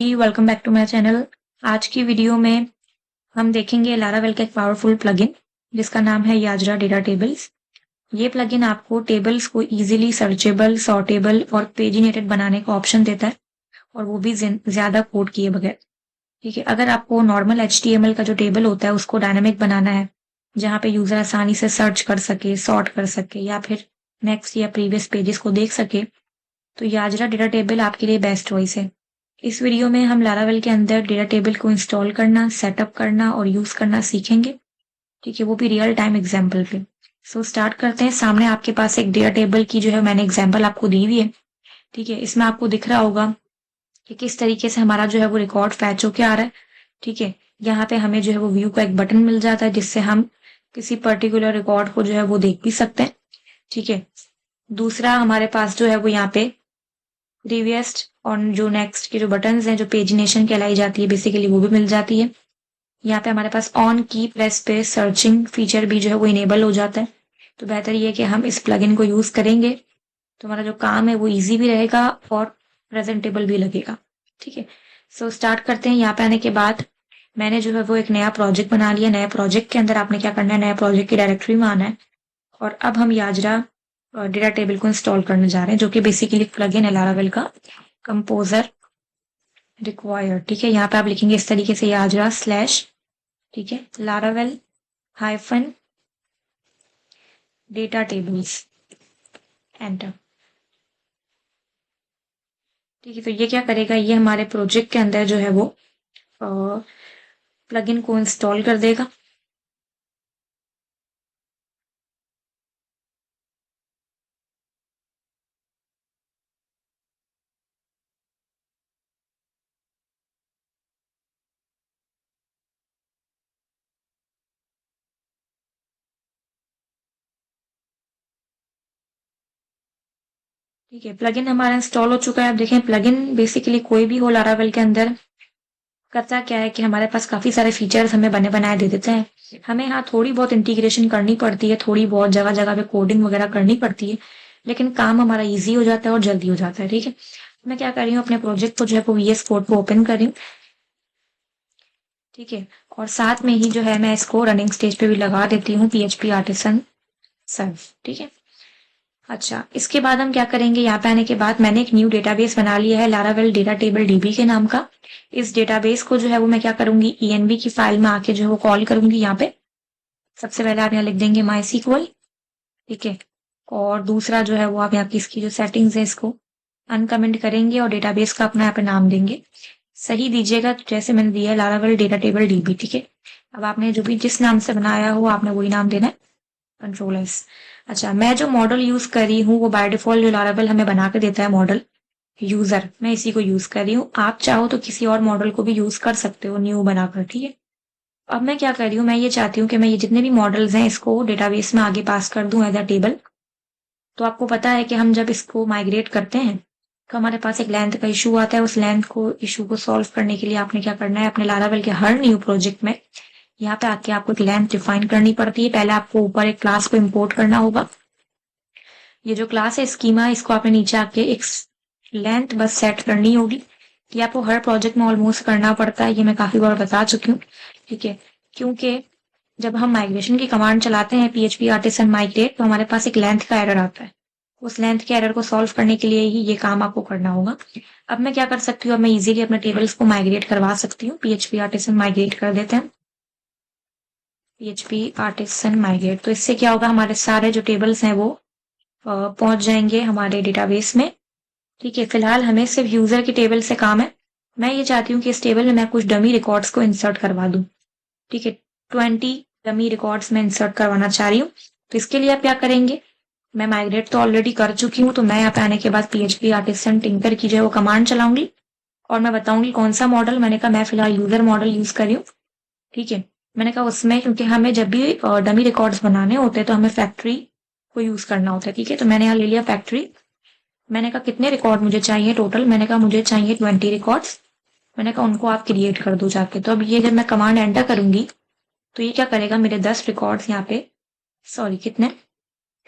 Welcome back to my channel. आज की video में हम देखेंगे लारावेल का एक पावरफुल प्लगइन जिसका नाम है याजरा डेटा टेबल्स। ये प्लगइन आपको टेबल्स को इजीली सर्चेबल, सॉर्टेबल और पेजिनेटेड बनाने का ऑप्शन देता है, और वो भी ज्यादा कोड किए बगैर। ठीक है, अगर आपको नॉर्मल HTML का जो टेबल होता है उसको डायनामिक बनाना है, जहाँ पे यूजर आसानी से सर्च कर सके, सॉर्ट कर सके या फिर नेक्स्ट या प्रीवियस पेजेस को देख सके, तो याजरा डेटा टेबल आपके लिए बेस्ट चॉइस है। इस वीडियो में हम लारावेल के अंदर डेटा टेबल को इंस्टॉल करना, सेटअप करना और यूज करना सीखेंगे। ठीक है, वो भी रियल टाइम एग्जाम्पल पे। सो स्टार्ट करते हैं। सामने आपके पास एक डेटा टेबल की जो है मैंने एग्जाम्पल आपको दी हुई है। ठीक है, इसमें आपको दिख रहा होगा कि किस तरीके से हमारा जो है वो रिकॉर्ड फैच होके आ रहा है। ठीक है, यहाँ पे हमें जो है वो व्यू का एक बटन मिल जाता है जिससे हम किसी पर्टिकुलर रिकॉर्ड को जो है वो देख भी सकते हैं। ठीक है, दूसरा हमारे पास जो है वो यहाँ पे प्रीवियस और जो नेक्स्ट के जो बटन्स हैं, जो पेजिनेशन कहलाई जाती है बेसिकली, वो भी मिल जाती है। यहाँ पे हमारे पास ऑन की प्रेस पे सर्चिंग फीचर भी जो है वो इनेबल हो जाता है। तो बेहतर ये है कि हम इस प्लगइन को यूज करेंगे तो हमारा जो काम है वो इजी भी रहेगा और प्रेजेंटेबल भी लगेगा। ठीक है, सो स्टार्ट करते हैं। यहाँ पे आने के बाद मैंने जो है वो एक नया प्रोजेक्ट बना लिया। नया प्रोजेक्ट के अंदर आपने क्या करना है, नया प्रोजेक्ट की डायरेक्टरी में आना है और अब हम याजरा डेटा टेबल को इंस्टॉल करने जा रहे हैं, जो कि बेसिकली प्लगइन है लारावेल का, कंपोजर रिक्वायर्ड। ठीक है, यहाँ पे आप लिखेंगे इस तरीके से याजरा स्लैश, ठीक है, Laravel hyphen data tables, enter. ठीक है, तो ये क्या करेगा, ये हमारे प्रोजेक्ट के अंदर जो है वो प्लगइन को इंस्टॉल कर देगा। ठीक है, प्लगइन हमारा इंस्टॉल हो चुका है। अब देखें, प्लगइन बेसिकली कोई भी हो लारावेल के अंदर करता क्या है कि हमारे पास काफी सारे फीचर्स हमें बने बनाए दे देते हैं। हमें यहाँ थोड़ी बहुत इंटीग्रेशन करनी पड़ती है, थोड़ी बहुत जगह जगह पे कोडिंग वगैरह करनी पड़ती है, लेकिन काम हमारा इजी हो जाता है और जल्दी हो जाता है। ठीक है, मैं क्या कर रही हूँ, अपने प्रोजेक्ट को जो है वो VS कोड को ओपन कर रही हूँ। ठीक है, और साथ में ही जो है मैं इसको रनिंग स्टेज पे भी लगा देती हूँ, PHP आर्टिसन सर्व। ठीक है, अच्छा, इसके बाद हम क्या करेंगे, यहाँ पे आने के बाद मैंने एक न्यू डेटाबेस बना लिया है लारावेल डेटा टेबल DB के नाम का। इस डेटाबेस को जो है वो मैं क्या करूंगी, ENB की फाइल में आके जो है वो कॉल करूंगी। यहाँ पे सबसे पहले आप यहाँ लिख देंगे MySQL। ठीक है, और दूसरा जो है वो आप यहाँ की इसकी जो सेटिंग्स है इसको अनकमेंट करेंगे और डेटाबेस का अपना यहाँ पे नाम देंगे। सही दीजिएगा, जैसे मैंने दिया है लारावेल डेटा टेबल DB। ठीक है, अब आपने जो भी जिस नाम से बनाया हो आपने वही नाम देना है, कंट्रोल S। अच्छा, मैं जो मॉडल यूज कर रही हूँ वो बाय डिफॉल्ट जो लारावेल हमें बना के देता है मॉडल यूजर, मैं इसी को यूज कर रही हूँ। आप चाहो तो किसी और मॉडल को भी यूज कर सकते हो न्यू बनाकर। ठीक है, अब मैं क्या कर रही हूँ, मैं ये चाहती हूँ कि मैं ये जितने भी मॉडल्स हैं इसको डेटाबेस में आगे पास कर दूं एज अ टेबल। तो आपको पता है कि हम जब इसको माइग्रेट करते हैं तो हमारे पास एक लेंथ का इशू आता है। उस लेंथ को इशू को सॉल्व करने के लिए आपने क्या करना है, अपने लारावेल के हर न्यू प्रोजेक्ट में यहाँ पे आके आपको एक लेंथ डिफाइन करनी पड़ती है। पहले आपको ऊपर एक क्लास को इम्पोर्ट करना होगा। ये जो क्लास है स्कीमा, इसको आपने नीचे आके एक लेंथ बस सेट करनी होगी। ये आपको हर प्रोजेक्ट में ऑलमोस्ट करना पड़ता है, ये मैं काफी बार बता चुकी हूँ। ठीक है, क्योंकि जब हम माइग्रेशन की कमांड चलाते हैं PHP आर्टिसन माइग्रेट, तो हमारे पास एक लेंथ का एरर आता है। उस लेंथ के एरर को सॉल्व करने के लिए ही ये काम आपको करना होगा। अब मैं क्या कर सकती हूँ, अब मैं इजीली अपने टेबल्स को माइग्रेट करवा सकती हूँ। PHP आर्टिसन माइग्रेट कर देते हैं, PHP आर्टिसन माइग्रेट। तो इससे क्या होगा, हमारे सारे जो टेबल्स हैं वो पहुंच जाएंगे हमारे डेटाबेस में। ठीक है, फिलहाल हमें सिर्फ यूजर के टेबल से काम है। मैं ये चाहती हूँ कि इस टेबल में मैं कुछ डमी रिकॉर्ड्स को इंसर्ट करवा दूं। ठीक है, 20 डमी रिकॉर्ड्स में इंसर्ट करवाना चाह रही हूँ। तो इसके लिए आप क्या करेंगे, मैं माइग्रेट तो ऑलरेडी कर चुकी हूँ, तो मैं यहाँ पे आने के बाद PHP आर्टिसन टिंकर की जो है वो कमांड चलाऊंगी और मैं बताऊंगी कौन सा मॉडल। मैंने कहा मैं फिलहाल यूजर मॉडल यूज कर रही हूँ। ठीक है, मैंने कहा उसमें, क्योंकि हमें जब भी डमी रिकॉर्ड्स बनाने होते हैं तो हमें फैक्ट्री को यूज करना होता है। ठीक है, तो मैंने यहाँ ले लिया फैक्ट्री। मैंने कहा कितने रिकॉर्ड मुझे चाहिए टोटल, मैंने कहा मुझे चाहिए 20 रिकॉर्ड्स। मैंने कहा उनको आप क्रिएट कर दो जाके। तो अब ये जब मैं कमांड एंटर करूंगी तो ये क्या करेगा, मेरे 10 रिकॉर्ड्स यहाँ पे, सॉरी कितने,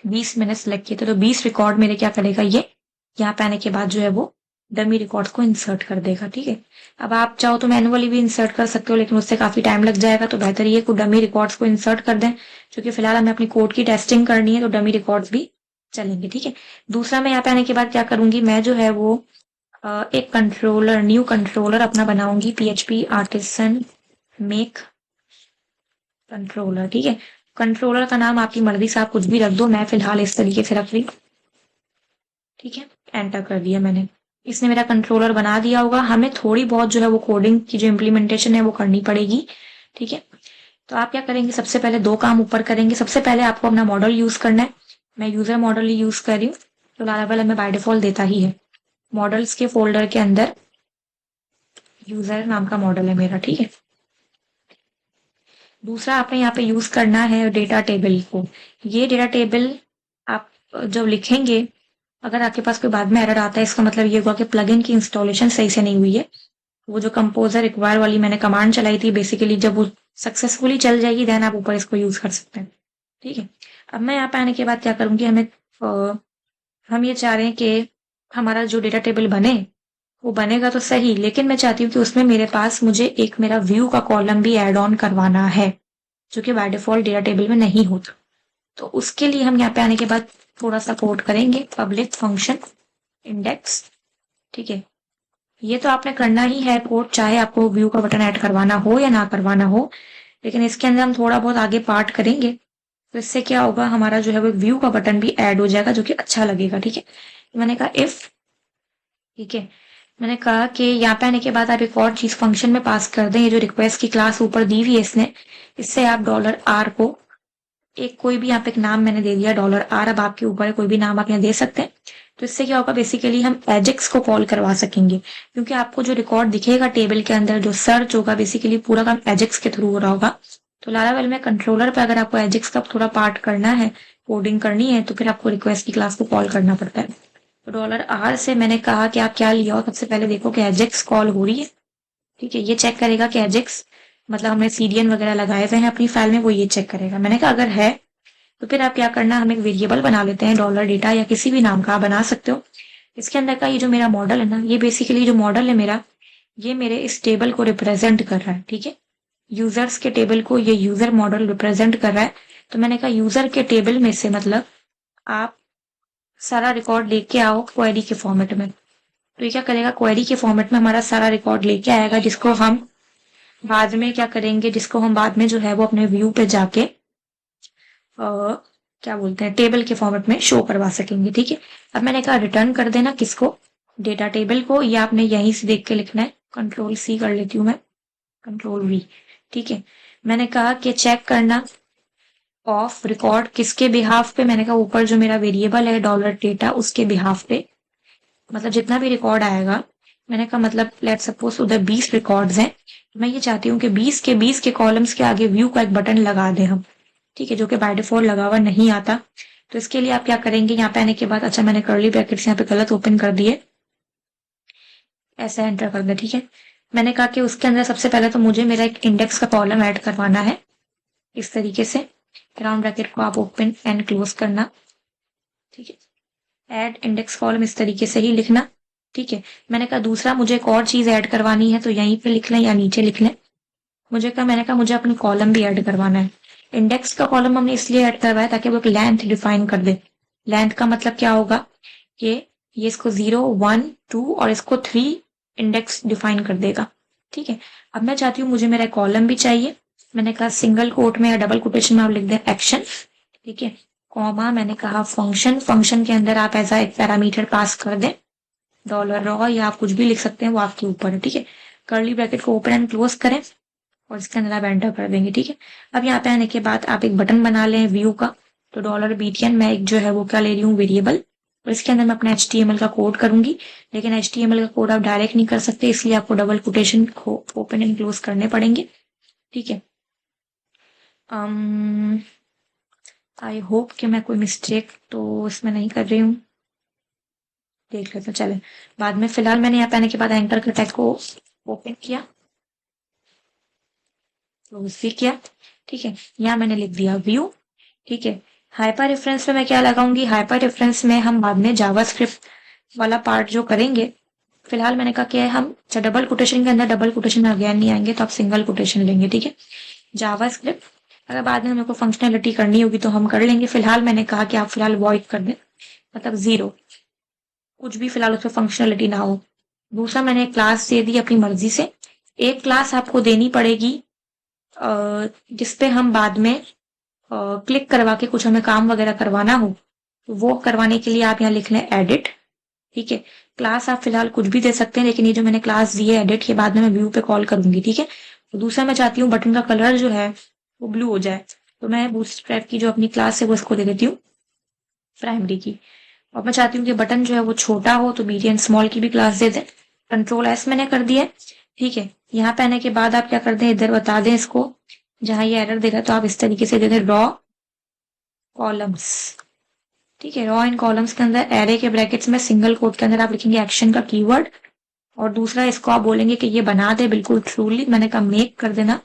20 मैंने सेलेक्ट किए थे, तो 20 रिकॉर्ड मेरे क्या करेगा, ये यहाँ पे आने के बाद जो है वो डमी रिकॉर्ड्स को इंसर्ट कर देगा। ठीक है, अब आप चाहो तो मैनुअली भी इंसर्ट कर सकते हो, लेकिन उससे काफी टाइम लग जाएगा, तो बेहतर ये कि डमी रिकॉर्ड्स को इंसर्ट कर दें, क्योंकि फिलहाल हमें अपनी कोड की टेस्टिंग करनी है, तो डमी रिकॉर्ड्स भी चलेंगे। ठीक है, दूसरा मैं यहाँ पे आने के बाद क्या करूंगी, मैं जो है वो एक कंट्रोलर, न्यू कंट्रोलर अपना बनाऊंगी, PHP आर्टिसन मेक कंट्रोलर। ठीक है, कंट्रोलर का नाम आपकी मर्जी से आप कुछ भी रख दो, मैं फिलहाल इस तरीके से रख रही। ठीक है, एंटर कर दिया मैंने, इसने मेरा कंट्रोलर बना दिया होगा। हमें थोड़ी बहुत जो है वो कोडिंग की जो इम्प्लीमेंटेशन है वो करनी पड़ेगी। ठीक है, तो आप क्या करेंगे, सबसे पहले दो काम ऊपर करेंगे। सबसे पहले आपको अपना मॉडल यूज करना है, मैं यूजर मॉडल ही यूज कर रही हूँ, तो लारावेल हमें बाय डिफॉल्ट देता ही है। मॉडल्स के फोल्डर के अंदर यूजर नाम का मॉडल है मेरा। ठीक है, दूसरा आपने यहाँ पे यूज करना है डेटा टेबल को। ये डेटा टेबल आप जब लिखेंगे, अगर आपके पास कोई बाद में एरर आता है, इसका मतलब ये होगा कि प्लगइन की इंस्टॉलेशन सही से नहीं हुई है। वो जो कंपोजर रिक्वायर वाली मैंने कमांड चलाई थी, बेसिकली जब वो सक्सेसफुली चल जाएगी, देन आप ऊपर इसको यूज कर सकते हैं। ठीक है, अब मैं यहाँ पे आने के बाद क्या करूंगी, हम ये चाह रहे हैं कि हमारा जो डेटा टेबल बने, वो बनेगा तो सही, लेकिन मैं चाहती हूँ कि उसमें मेरे पास मुझे एक मेरा व्यू का कॉलम भी एड ऑन करवाना है, जो कि बाय डिफॉल्ट डेटा टेबल में नहीं होता। तो उसके लिए हम यहाँ पे आने के बाद थोड़ा सा कोड करेंगे, पब्लिक फंक्शन इंडेक्स। ठीक है, ये तो आपने करना ही है कोड, चाहे आपको व्यू का बटन ऐड करवाना हो या ना करवाना हो, लेकिन इसके अंदर हम थोड़ा बहुत आगे पार्ट करेंगे, तो इससे क्या होगा, हमारा जो है वो व्यू का बटन भी ऐड हो जाएगा, जो कि अच्छा लगेगा। ठीक है, मैंने कहा इफ, ठीक है, मैंने कहा कि यहाँ पे आने के बाद आप एक और चीज फंक्शन में पास कर दें, ये जो रिक्वेस्ट की क्लास ऊपर दी हुई है इसने, इससे आप $R को एक कोई भी यहाँ पे एक नाम मैंने दे दिया $R, अब आपके ऊपर है, कोई भी नाम आप यहाँ दे सकते हैं। तो इससे क्या होगा, बेसिकली हम एजेक्स को कॉल करवा सकेंगे, क्योंकि आपको जो रिकॉर्ड दिखेगा टेबल के अंदर, जो सर्च होगा, बेसिकली पूरा काम एजेक्स के थ्रू हो रहा होगा। तो लारावेल में कंट्रोलर पे अगर आपको एजेक्स का थोड़ा पार्ट करना है, कोडिंग करनी है, तो फिर आपको रिक्वेस्ट की क्लास को कॉल करना पड़ता है। तो $R से मैंने कहा कि आप क्या लिया हो, सबसे पहले देखो कि एजेक्स कॉल हो रही है। ठीक है, ये चेक करेगा कि एजेक्स मतलब हमने सीडीएन वगैरह लगाए हुए हैं अपनी फाइल में, वो ये चेक करेगा। मैंने कहा अगर है तो फिर आप क्या करना, हम एक वेरिएबल बना लेते हैं, $डेटा या किसी भी नाम का आप बना सकते हो। इसके अंदर का ये जो मेरा मॉडल है ना, ये बेसिकली जो मॉडल है मेरा, ये मेरे इस टेबल को रिप्रेजेंट कर रहा है। ठीक है, यूजर्स के टेबल को ये यूजर मॉडल रिप्रेजेंट कर रहा है। तो मैंने कहा यूजर के टेबल में से मतलब आप सारा रिकॉर्ड लेके आओ क्वेरी के फॉर्मेट में। तो ये क्या करेगा, क्वेरी के फॉर्मेट में हमारा सारा रिकॉर्ड लेके आएगा, जिसको हम बाद में क्या करेंगे, जिसको हम बाद में जो है वो अपने व्यू पे जाके क्या बोलते हैं, टेबल के फॉर्मेट में शो करवा सकेंगे। ठीक है, अब मैंने कहा रिटर्न कर देना किसको, डेटा टेबल को। ये आपने यहीं से देख के लिखना है, Ctrl+C कर लेती हूँ मैं, Ctrl+V। ठीक है, मैंने कहा कि चेक करना ऑफ रिकॉर्ड किसके बिहाफ पे, मैंने कहा ऊपर जो मेरा वेरिएबल है $डेटा, उसके बिहाफ पे, मतलब जितना भी रिकॉर्ड आएगा। मैंने कहा मतलब लेट सपोज उधर 20 रिकॉर्ड्स हैं, मैं ये चाहती हूँ कि 20 के कॉलम्स के आगे व्यू का एक बटन लगा दें हम। ठीक है, जो कि बाय डिफॉल्ट लगा हुआ नहीं आता। तो इसके लिए आप क्या करेंगे, यहाँ पे आने के बाद, अच्छा मैंने कर्ली ब्रैकेट्स यहाँ पे गलत ओपन कर दिए, ऐसे एंटर कर दिया। ठीक है, मैंने कहा कि उसके अंदर सबसे पहले तो मुझे मेरा एक इंडेक्स का कॉलम ऐड करवाना है, इस तरीके से राउंड ब्रैकेट को आप ओपन एंड क्लोज करना। ठीक है, ऐड इंडेक्स कॉलम इस तरीके से ही लिखना। ठीक है, मैंने कहा दूसरा मुझे एक और चीज ऐड करवानी है, तो यहीं पे लिख लें या नीचे लिख लें। मैंने कहा मुझे अपनी कॉलम भी ऐड करवाना है। इंडेक्स का कॉलम हमने इसलिए ऐड करवाया ताकि वो एक लेंथ डिफाइन कर दे। लेंथ का मतलब क्या होगा कि ये इसको 0, 1, 2 और इसको 3 इंडेक्स डिफाइन कर देगा। ठीक है, अब मैं चाहती हूँ मुझे मेरा कॉलम भी चाहिए। मैंने कहा सिंगल कोट में या डबल कोटेशन में आप लिख दें एक्शन। ठीक है, कॉमा मैंने कहा फंक्शन, फंक्शन के अंदर आप ऐसा एक पैरामीटर पास कर दें $रॉ, या आप कुछ भी लिख सकते हैं, वो आपके ऊपर है। ठीक है, कर्ली ब्रैकेट को ओपन एंड क्लोज करें और इसके अंदर आप एंटर कर देंगे। ठीक है, अब यहाँ पे आने के बाद आप एक बटन बना लें व्यू का, तो $BTN मैं एक जो है वो क्या ले रही हूँ, वेरिएबल, और इसके अंदर मैं अपना HTML का कोड करूंगी। लेकिन HTML का कोड आप डायरेक्ट नहीं कर सकते, इसलिए आपको डबल कोटेशन को ओपन एंड क्लोज करने पड़ेंगे। ठीक है, आई होप कि मैं कोई मिस्टेक तो इसमें नहीं कर रही हूँ, देख लेते चले बाद में। फिलहाल मैंने यहाँ पे आने के बाद एंकर का टैग को ओपन किया, क्लोज भी किया। ठीक है, यहाँ मैंने लिख दिया व्यू। ठीक है, हाइपर रेफरेंस में मैं क्या लगाऊंगी, हाइपर रेफरेंस में हम बाद में जावास्क्रिप्ट वाला पार्ट जो करेंगे, फिलहाल मैंने कहा कि हम डबल कोटेशन के अंदर डबल कोटेशन अगेन नहीं आएंगे, तो आप सिंगल कोटेशन लेंगे, ठीक है। जावास्क्रिप्ट अगर बाद में हमको फंक्शनलिटी करनी होगी तो हम कर लेंगे। फिलहाल मैंने कहा कि आप फिलहाल वॉइड कर दें, मतलब 0, कुछ भी फिलहाल उसमें फंक्शनलिटी ना हो। दूसरा मैंने क्लास दे दी अपनी मर्जी से। एक क्लास आपको देनी पड़ेगी जिसपे हम बाद में क्लिक करवा के कुछ हमें काम वगैरह करवाना हो, तो वो करवाने के लिए आप यहाँ लिख लें एडिट, ठीक है। क्लास आप फिलहाल कुछ भी दे सकते हैं, लेकिन ये जो मैंने क्लास दी है एडिट, के बाद में मैं व्यू पे कॉल करूंगी, ठीक है। तो दूसरा मैं चाहती हूँ बटन का कलर जो है वो ब्लू हो जाए, तो मैं बूटस्ट्रैप की जो अपनी क्लास है वो इसको दे देती हूँ प्राइमरी की। और मैं चाहती हूँ कि बटन जो है वो छोटा हो, तो मीडियम स्मॉल की भी क्लास दे दें। कंट्रोल एस मैंने कर दिया है, ठीक है। यहाँ पे आने के बाद आप क्या कर दें, इधर बता दें इसको, जहां ये एरर दे रहा है तो आप इस तरीके से दे दें रॉ कॉलम्स, ठीक है। रॉ इन कॉलम्स के अंदर एरे के ब्रैकेट्स में सिंगल कोट के अंदर आप लिखेंगे एक्शन का कीवर्ड, और दूसरा इसको आप बोलेंगे कि ये बना दे बिल्कुल ट्रूली, मैंने कहा मेक कर देना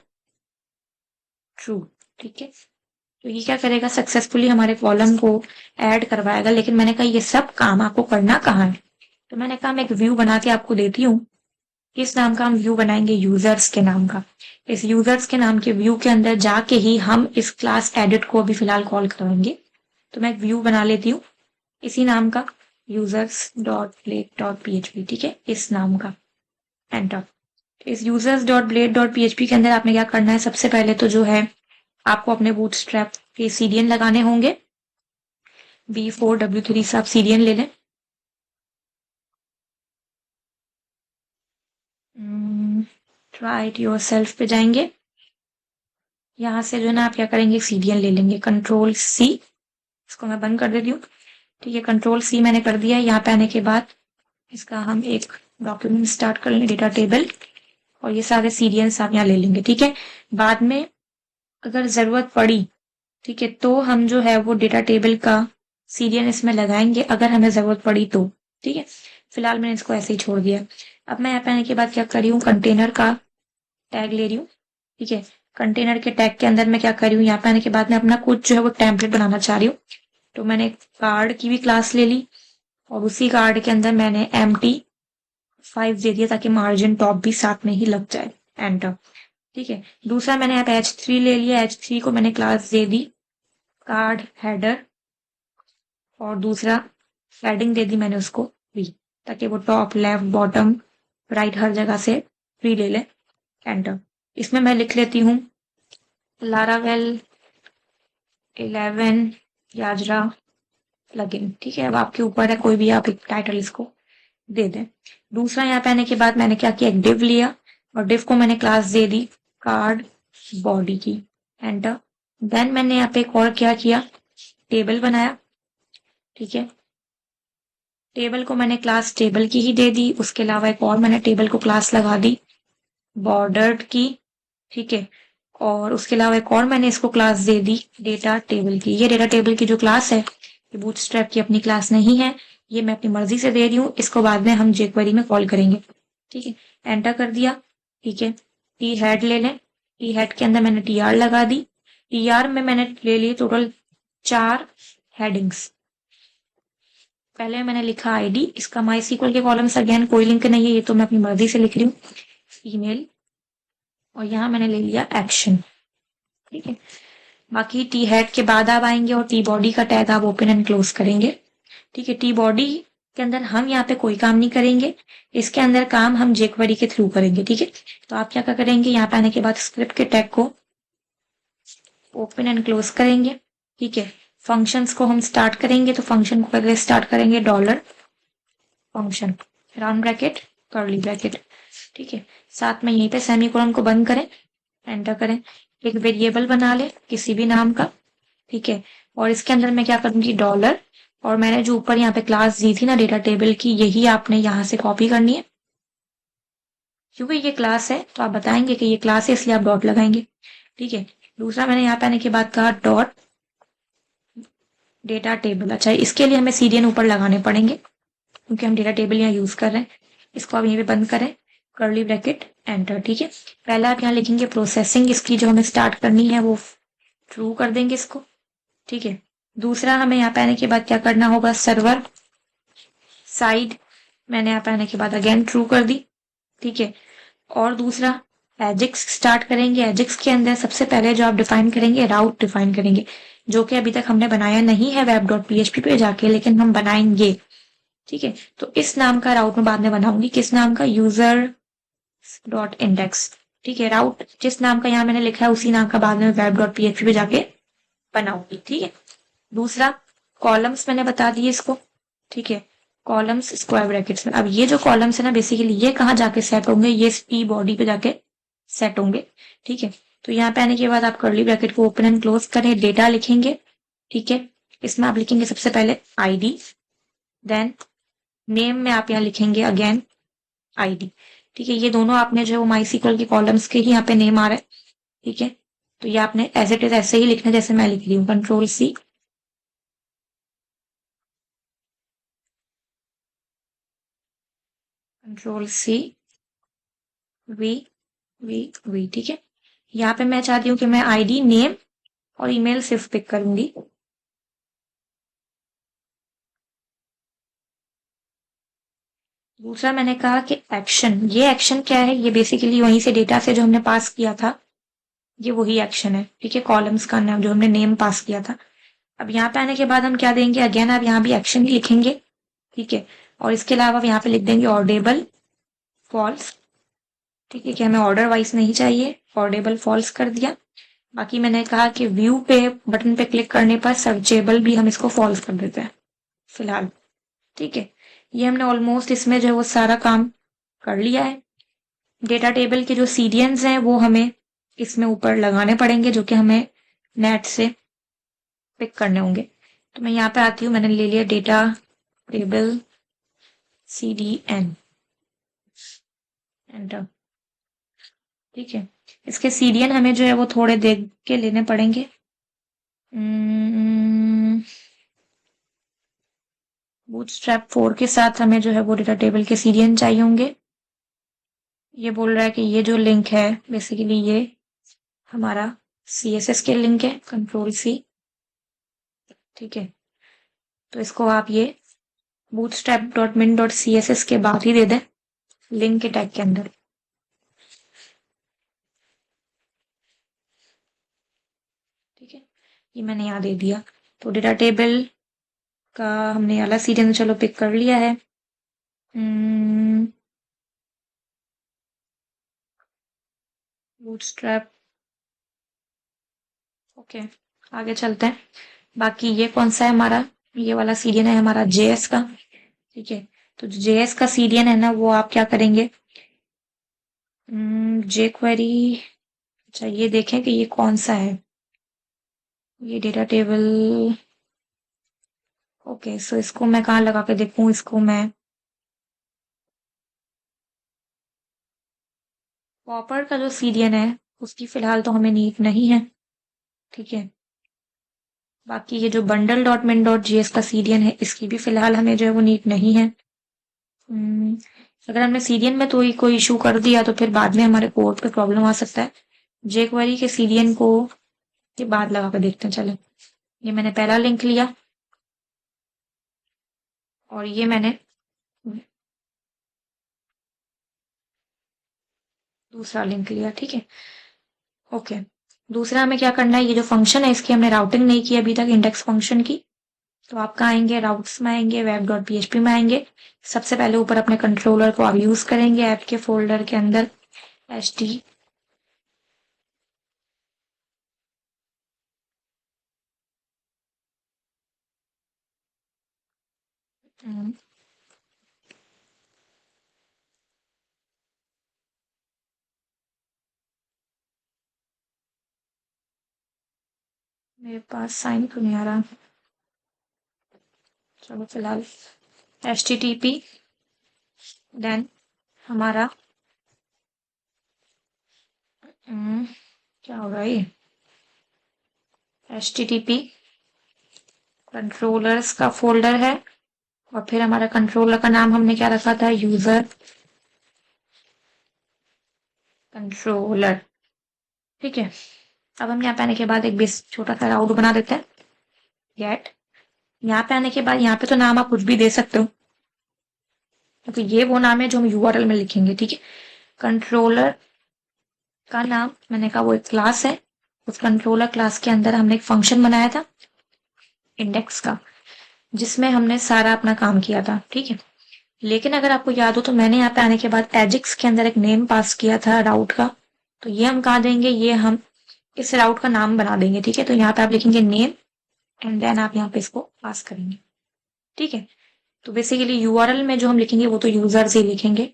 ट्रू, ठीक है। तो ये क्या करेगा, सक्सेसफुली हमारे कॉलम को ऐड करवाएगा। लेकिन मैंने कहा ये सब काम आपको करना कहाँ है, तो मैंने कहा मैं एक व्यू बना के आपको देती हूँ। किस नाम का हम व्यू बनाएंगे, यूजर्स के नाम का। इस यूजर्स के नाम के व्यू के अंदर जाके ही हम इस क्लास एडिट को अभी फिलहाल कॉल करवाएंगे। तो मैं एक व्यू बना लेती हूँ इसी नाम का, users.blade.php, ठीक है, इस नाम का। एंटर। इस users.blade.php के अंदर आपने क्या करना है, सबसे पहले तो जो है आपको अपने बूटस्ट्रैप के सीडीएन लगाने होंगे। B4W3 से आप सीडीएन ले लें। ट्राई इट योरसेल्फ पे जाएंगे, यहाँ से जो है ना आप क्या करेंगे, सीडीएन ले लेंगे, कंट्रोल सी, इसको मैं बंद कर देती हूँ, ठीक है। कंट्रोल सी मैंने कर दिया है। यहाँ पे आने के बाद इसका हम एक डॉक्यूमेंट स्टार्ट कर लेंगे, डेटा टेबल, और ये सारे सीरियल्स आप यहाँ ले लेंगे, ठीक है। बाद में अगर जरूरत पड़ी, ठीक है, तो हम जो है वो डेटा टेबल का सीरियल इसमें लगाएंगे, अगर हमें जरूरत पड़ी तो, ठीक है। फिलहाल मैंने इसको ऐसे ही छोड़ दिया। अब मैं यहाँ पे आने के बाद क्या कर रही हूँ, कंटेनर का टैग ले रही हूँ, ठीक है। कंटेनर के टैग के अंदर मैं क्या कर रही हूँ, यहाँ पे आने के बाद मैं अपना कुछ जो है वो टेम्पलेट बनाना चाह रही हूँ। तो मैंने कार्ड की भी क्लास ले ली, और उसी कार्ड के अंदर मैंने MT5 दे दिया ताकि मार्जिन टॉप भी साथ में ही लग जाए। एंटर, ठीक है। दूसरा मैंने यहाँ पे H3 ले लिया, H3 को मैंने क्लास दे दी कार्ड हेडर, और दूसरा हेडिंग दे दी मैंने उसको फ्री, ताकि वो टॉप लेफ्ट बॉटम राइट हर जगह से फ्री ले ले। एंटर। इसमें मैं लिख लेती हूँ लारावेल 11 याजरा प्लगइन, ठीक है। अब आपके ऊपर है, कोई भी आप एक टाइटल इसको दे दें। दूसरा यहाँ पे आने के बाद मैंने क्या किया, एक डिव लिया, और डिव को मैंने क्लास दे दी कार्ड बॉडी की। एंटर। देन मैंने यहाँ पे एक और क्या किया, टेबल बनाया, ठीक है। टेबल को मैंने क्लास टेबल की ही दे दी, उसके अलावा एक और मैंने टेबल को क्लास लगा दी बॉर्डर्ड की, ठीक है। और उसके अलावा एक और मैंने इसको क्लास दे दी डेटा टेबल की। ये डेटा टेबल की जो क्लास है ये बूटस्ट्रैप की अपनी क्लास नहीं है, ये मैं अपनी मर्जी से दे रही हूँ, इसको बाद में हम jQuery में कॉल करेंगे, ठीक है। एंटर कर दिया, ठीक है। टी हेड ले लें, टी हेड के अंदर मैंने TR लगा दी, TR में मैंने ले लिए टोटल 4 हेडिंग्स। पहले मैंने लिखा आईडी, इसका MySQL के कॉलम से अगेन कोई लिंक नहीं है, ये तो मैं अपनी मर्जी से लिख रही हूँ, ईमेल, और यहाँ मैंने ले लिया एक्शन, ठीक है। बाकी टी हेड के बाद आप आएंगे और टी बॉडी का टैग आप ओपन एंड क्लोज करेंगे, ठीक है। टी बॉडी के अंदर हम यहाँ पे कोई काम नहीं करेंगे, इसके अंदर काम हम jQuery के थ्रू करेंगे, ठीक है। तो आप क्या करेंगे, यहाँ पे आने के बाद स्क्रिप्ट के टैग को ओपन एंड क्लोज करेंगे, ठीक है। फंक्शंस को हम स्टार्ट करेंगे, तो फंक्शन को पहले स्टार्ट करेंगे dollar function round bracket curly bracket, ठीक है। साथ में यहीं पे सेमीकोलन को बंद करें, एंटर करें। एक वेरिएबल बना ले किसी भी नाम का, ठीक है। और इसके अंदर मैं क्या करूंगी, डॉलर, और मैंने जो ऊपर यहाँ पे क्लास दी थी ना डेटा टेबल की, यही आपने यहाँ से कॉपी करनी है, क्योंकि ये क्लास है तो आप बताएंगे कि ये क्लास है इसलिए आप डॉट लगाएंगे, ठीक है। दूसरा मैंने यहाँ पे आने के बाद कहा डॉट डेटा टेबल। अच्छा, इसके लिए हमें सीरियन ऊपर लगाने पड़ेंगे क्योंकि हम डेटा टेबल यहाँ यूज कर रहे हैं। इसको आप यहीं पे बंद करें, कर्ली ब्रैकेट, एंटर, ठीक है। पहले आप यहाँ लिखेंगे प्रोसेसिंग, इसकी जो हमें स्टार्ट करनी है वो ट्रू कर देंगे इसको, ठीक है। दूसरा हमें यहाँ पे आने के बाद क्या करना होगा, सर्वर साइड मैंने यहाँ पे आने के बाद अगेन ट्रू कर दी, ठीक है। और दूसरा एजिक्स स्टार्ट करेंगे। एजिक्स के अंदर सबसे पहले जो आप डिफाइन करेंगे, राउट डिफाइन करेंगे, जो कि अभी तक हमने बनाया नहीं है वेब डॉट पीएचपी पे जाके, लेकिन हम बनाएंगे, ठीक है। तो इस नाम का राउट मैं बाद में बनाऊंगी, किस नाम का, यूजर डॉट इंडेक्स, ठीक है। राउट जिस नाम का यहाँ मैंने लिखा है उसी नाम का बाद में वेब डॉट पीएचपी पे जाके बनाऊंगी, ठीक है। दूसरा कॉलम्स मैंने बता दिए इसको, ठीक है। कॉलम्स स्क्वायर ब्रैकेट्स में। अब ये जो कॉलम्स है ना, बेसिकली ये कहाँ जाके सेट होंगे, ये पी बॉडी पे जाके सेट होंगे, ठीक है। तो यहाँ पे आने के बाद आप कर्ली ब्रैकेट को ओपन एंड क्लोज करें, डेटा लिखेंगे, ठीक है। इसमें आप लिखेंगे सबसे पहले आईडी, देन नेम में आप यहाँ लिखेंगे अगेन आईडी, ठीक है। ये दोनों आपने जो माई सीक्वल के कॉलम्स के ही यहाँ पे नेम आ रहे हैं, ठीक है। तो ये आपने एज इट इज ऐसे ही लिखना जैसे मैं लिख रही हूँ, control C, control C, V, V, ठीक है। यहाँ पे मैं चाहती हूँ कि मैं आईडी, नेम और ईमेल सिर्फ पिक करूंगी। दूसरा मैंने कहा कि एक्शन, ये एक्शन क्या है, ये बेसिकली वहीं से डेटा से जो हमने पास किया था, ये वही एक्शन है, ठीक है। कॉलम्स का नाम जो हमने नेम पास किया था। अब यहाँ पे आने के बाद हम क्या देंगे, अगेन आप यहाँ भी एक्शन ही लिखेंगे, ठीक है। और इसके अलावा आप यहाँ पे लिख देंगे ऑर्डेबल फॉल्स, ठीक है, कि हमें ऑर्डर वाइज नहीं चाहिए, ऑर्डेबल फॉल्स कर दिया। बाकी मैंने कहा कि व्यू पे बटन पे क्लिक करने पर सर्चेबल भी हम इसको फॉल्स कर देते हैं फिलहाल, ठीक है। ये हमने ऑलमोस्ट इसमें जो है वो सारा काम कर लिया है। डेटा टेबल के जो सीरियंस हैं वो हमें इसमें ऊपर लगाने पड़ेंगे, जो कि हमें नेट से पिक करने होंगे। तो मैं यहाँ पे आती हूँ, मैंने ले लिया डेटा टेबल CDN, एंटर, ठीक है। इसके सीरियन हमें जो है वो थोड़े देख के लेने पड़ेंगे। बूटस्ट्रैप 4 के साथ हमें जो है वो डेटा टेबल के सीरियन चाहिए होंगे। ये बोल रहा है कि ये जो लिंक है बेसिकली ये हमारा CSS के लिंक है, कंट्रोल C, ठीक है। तो इसको आप ये bootstrap.min.css के बाद ही दे दें लिंक के टैग के अंदर, ठीक है। ये मैंने यहाँ दे दिया। तो डेटा टेबल का हमने वाला सीरियल चलो पिक कर लिया है। बूटस्ट्रैप, ओके, आगे चलते हैं। बाकी ये कौन सा है हमारा, ये वाला सीरियल है हमारा JS का, ठीक है। तो जो JS का सीरियल है ना, वो आप क्या करेंगे, jQuery, अच्छा ये देखें कि ये कौन सा है, ये डेटा टेबल, ओके। सो इसको मैं कहाँ लगा के देखूं, इसको मैं पॉपर का जो सीरियन है उसकी फिलहाल तो हमें नीड नहीं है, ठीक है। बाकी ये जो बंडल डॉट मिन डॉट जीएस का सीरियन है इसकी भी फिलहाल हमें जो है वो नीड नहीं है। अगर हमने सीरियन में तो कोई इशू कर दिया तो फिर बाद में हमारे कोड पे प्रॉब्लम आ सकता है। jQuery के सीरियन को ये बाद लगा कर देखते हैं, चले। ये मैंने पहला लिंक लिया और ये मैंने दूसरा लिंक लिया, ठीक है, ओके। दूसरा हमें क्या करना है, ये जो फंक्शन है इसकी हमने राउटिंग नहीं की अभी तक, इंडेक्स फंक्शन की। तो आप कहाँ आएंगे, राउट्स में आएंगे, वेब डॉट PHP में आएंगे। सबसे पहले ऊपर अपने कंट्रोलर को आप यूज करेंगे ऐप के फोल्डर के अंदर, HT, मेरे पास साइन क्यों नहीं आ रहा, चलो फिलहाल HTTP, देन हमारा क्या हो रहा है ये, HTTP कंट्रोलर्स का फोल्डर है और फिर हमारा कंट्रोलर का नाम हमने क्या रखा था, यूजर कंट्रोलर, ठीक है। अब हम यहाँ पे आने के बाद एक बेस छोटा सा राउट बना देते हैं, गेट। यहाँ पे आने के बाद यहाँ पे तो नाम आप कुछ भी दे सकते हो, तो ये वो नाम है जो हम यूआरएल में लिखेंगे, ठीक है। कंट्रोलर का नाम मैंने कहा वो एक क्लास है, उस कंट्रोलर क्लास के अंदर हमने एक फंक्शन बनाया था इंडेक्स का, जिसमें हमने सारा अपना काम किया था, ठीक है। लेकिन अगर आपको याद हो तो मैंने यहाँ पे आने के बाद एजिक्स के अंदर एक नेम पास किया था राउट का, तो ये हम कहाँ देंगे, ये हम इस राउट का नाम बना देंगे, ठीक है। तो यहाँ पे आप लिखेंगे नेम एंड देन आप यहाँ पे इसको पास करेंगे, ठीक है। तो बेसिकली यूआरएल में जो हम लिखेंगे वो तो यूजर से लिखेंगे।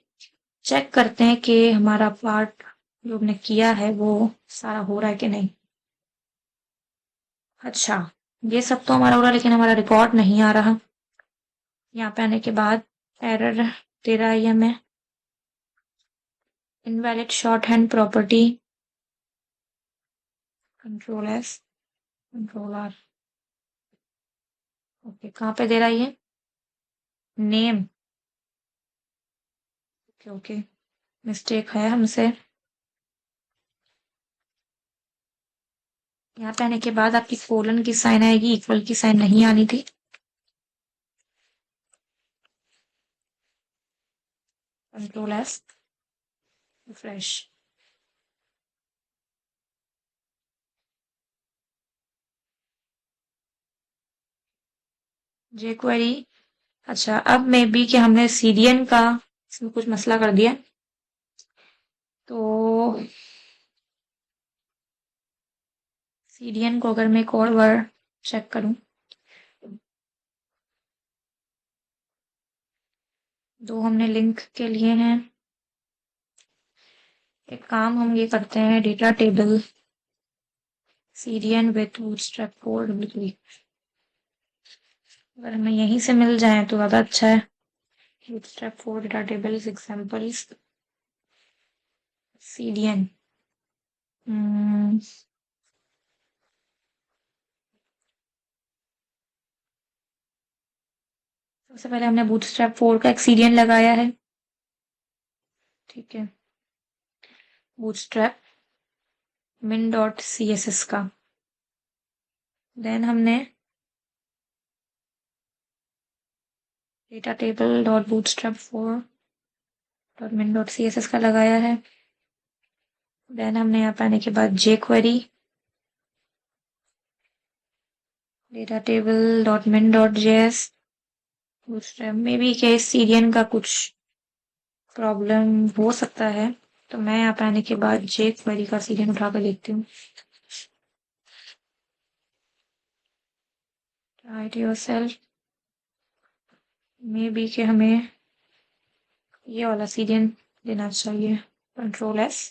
चेक करते हैं कि हमारा पार्ट जो हमने किया है वो सारा हो रहा है कि नहीं। अच्छा, ये सब तो हमारा हो रहा है लेकिन हमारा रिकॉर्ड नहीं आ रहा। यहाँ पे आने के बाद एरर दे रहा है ये हमें, invalid shorthand property, control S control R. Okay, कहाँ पे दे रहा है ये, नेम। ओके ओके, मिस्टेक है हमसे। यहाँ पे आने के बाद आपकी कोलन की साइन आएगी, इक्वल की साइन नहीं आनी थी। Control S, refresh. JQuery, अच्छा अब मे बी कि हमने सीडीएन का इसमें कुछ मसला कर दिया, तो सीडीएन को अगर मैं एक और बार चेक करूं, दो हमने लिंक के लिए हैं। एक काम हम ये करते हैं, data table CDN with bootstrap 4 अगर हमें यहीं से मिल जाए तो ज़्यादा अच्छा है। Bootstrap 4 data tables examples CDN. सबसे पहले हमने बूटस्ट्रैप 4 का एक सीडीएन लगाया है, ठीक है। बूटस्ट्रैप min डॉट css का, देन हमने data table dot bootstrap 4 dot min dot css का लगाया है। देन हमने यहाँ पे आने के बाद jQuery data table dot min dot js bootstrap में भी केस सीरियन का कुछ प्रॉब्लम हो सकता है, तो मैं यहाँ पे आने के बाद jQuery का सीरियन उठा कर देखती हूँ। राइट योरसेल्फ मे बी कि हमें ये वाला सीरियन देना चाहिए, कंट्रोल एस।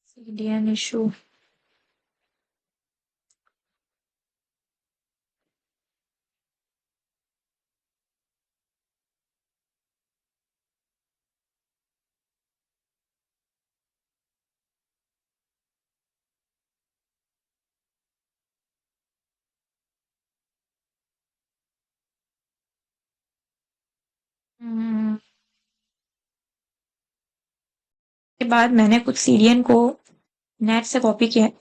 सीरियन इशू, के बाद मैंने कुछ सीरियन को नेट से कॉपी किया है।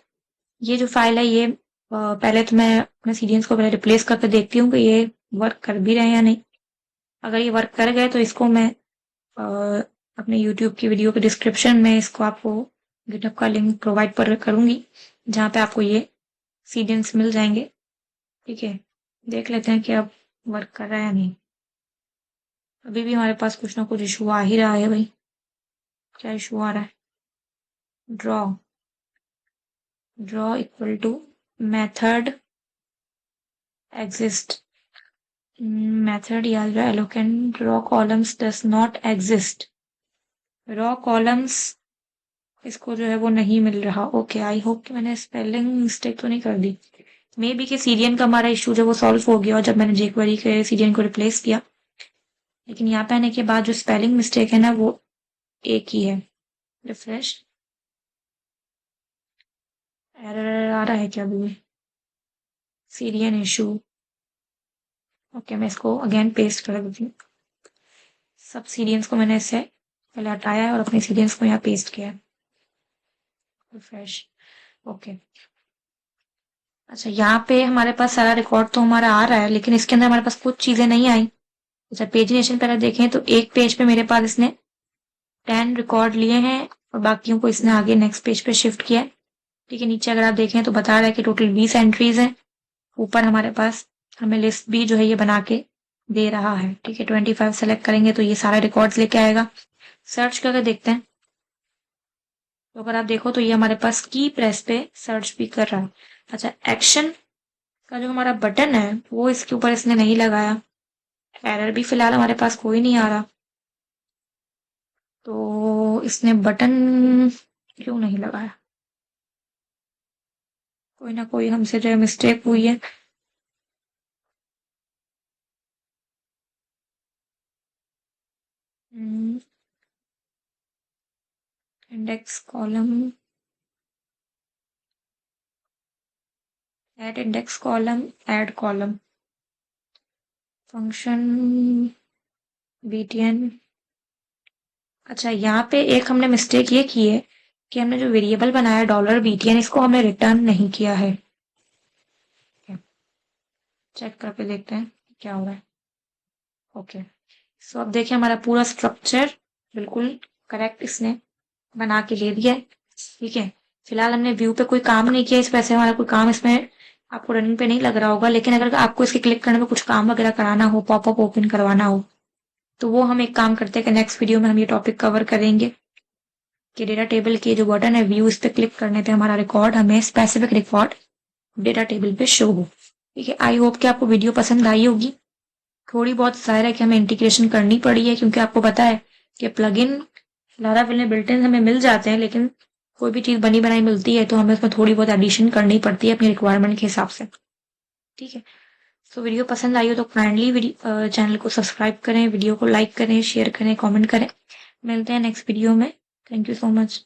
ये जो फाइल है ये पहले तो मैं अपने सीरियंस को पहले रिप्लेस करके देखती हूँ कि ये वर्क कर भी रहे हैं या नहीं। अगर ये वर्क कर गए तो इसको मैं अपने यूट्यूब की वीडियो के डिस्क्रिप्शन में इसको आपको गिटहब का लिंक प्रोवाइड पर करूंगी, जहाँ पे आपको ये सीडियंस मिल जाएंगे, ठीक है। देख लेते हैं कि अब वर्क कर रहा है या नहीं। अभी भी हमारे पास कुछ ना कुछ इशू आ ही रहा है भाई। क्या इशू आ रहा है, draw draw equal to method exist, method याद रहा, eloquent raw columns does not exist, raw columns इसको जो है वो नहीं मिल रहा। ओके, आई होप कि मैंने स्पेलिंग मिस्टेक तो नहीं कर दी। मे बी कि सीरियन का हमारा इशू जो वो सॉल्व हो गया और जब मैंने जेक्वेरी के सीरियन को रिप्लेस किया, लेकिन यहाँ पे आने के बाद जो स्पेलिंग मिस्टेक है ना वो एक ही है। रिफ्रेश, एरर आ रहा है क्या अभी, सीरियन इशू। ओके, मैं इसको अगेन पेस्ट कर देती हूँ। सब सीरियंस को मैंने इसे पहले हटाया है और अपने सीरियल्स को यहाँ पेस्ट किया है। रिफ्रेश। ओके। अच्छा, यहाँ पे हमारे पास सारा रिकॉर्ड तो हमारा आ रहा है, लेकिन इसके अंदर हमारे पास कुछ चीजें नहीं आई। अच्छा, पेजिनेशन पहले देखें तो एक पेज पे मेरे पास इसने 10 रिकॉर्ड लिए हैं और बाकियों को इसने आगे नेक्स्ट पेज पे शिफ्ट किया है। ठीक है, नीचे अगर आप देखें तो बता रहा है कि टोटल 20 एंट्रीज हैं। ऊपर हमारे पास हमें लिस्ट भी जो है ये बना के दे रहा है। ठीक है, 25 सेलेक्ट करेंगे तो ये सारा रिकॉर्ड्स लेके आएगा। सर्च करके देखते हैं, तो अगर आप देखो तो ये हमारे पास की प्रेस पे सर्च भी कर रहा है। अच्छा, एक्शन का जो हमारा बटन है वो इसके ऊपर इसने नहीं लगाया। एरर भी फिलहाल हमारे पास कोई नहीं आ रहा, तो इसने बटन क्यों नहीं लगाया? कोई ना कोई हमसे जो है मिस्टेक हुई है। Index column, add index column, add column, function btn। अच्छा, यहाँ पे एक हमने मिस्टेक ये की है कि हमने जो वेरिएबल बनाया $btn, इसको हमने रिटर्न नहीं किया है। चेक करके देखते हैं क्या हो रहा है। ओके, सो अब देखिए हमारा पूरा स्ट्रक्चर बिल्कुल करेक्ट इसने बना के ले दिया है। ठीक है, फिलहाल हमने व्यू पे कोई काम नहीं किया, इस वजह से हमारा कोई काम इसमें आपको रनिंग पे नहीं लग रहा होगा। लेकिन अगर आपको इसके क्लिक करने में कुछ काम वगैरह कराना हो, पॉपअप ओपन करवाना हो, तो वो हम एक काम करते हैं कि नेक्स्ट वीडियो में हम ये टॉपिक कवर करेंगे कि डेटा टेबल के जो बटन है व्यू, इस पे क्लिक करने पे हमारा रिकॉर्ड, हमें स्पेसिफिक रिकॉर्ड डेटा टेबल पे शो हो। ठीक है, आई होप कि आपको वीडियो पसंद आई होगी। थोड़ी बहुत जाहिर है कि हमें इंटीग्रेशन करनी पड़ी है, क्योंकि आपको पता है कि प्लगइन लारावेल में बिल्ट इन हमें मिल जाते हैं, लेकिन कोई भी चीज बनी बनाई मिलती है तो हमें उसमें थोड़ी बहुत एडिशन करनी पड़ती है अपनी रिक्वायरमेंट के हिसाब से। ठीक है, सो वीडियो पसंद आई हो तो काइंडली चैनल को सब्सक्राइब करें, वीडियो को लाइक करें, शेयर करें, कमेंट करें। मिलते हैं नेक्स्ट वीडियो में। Thank you so much.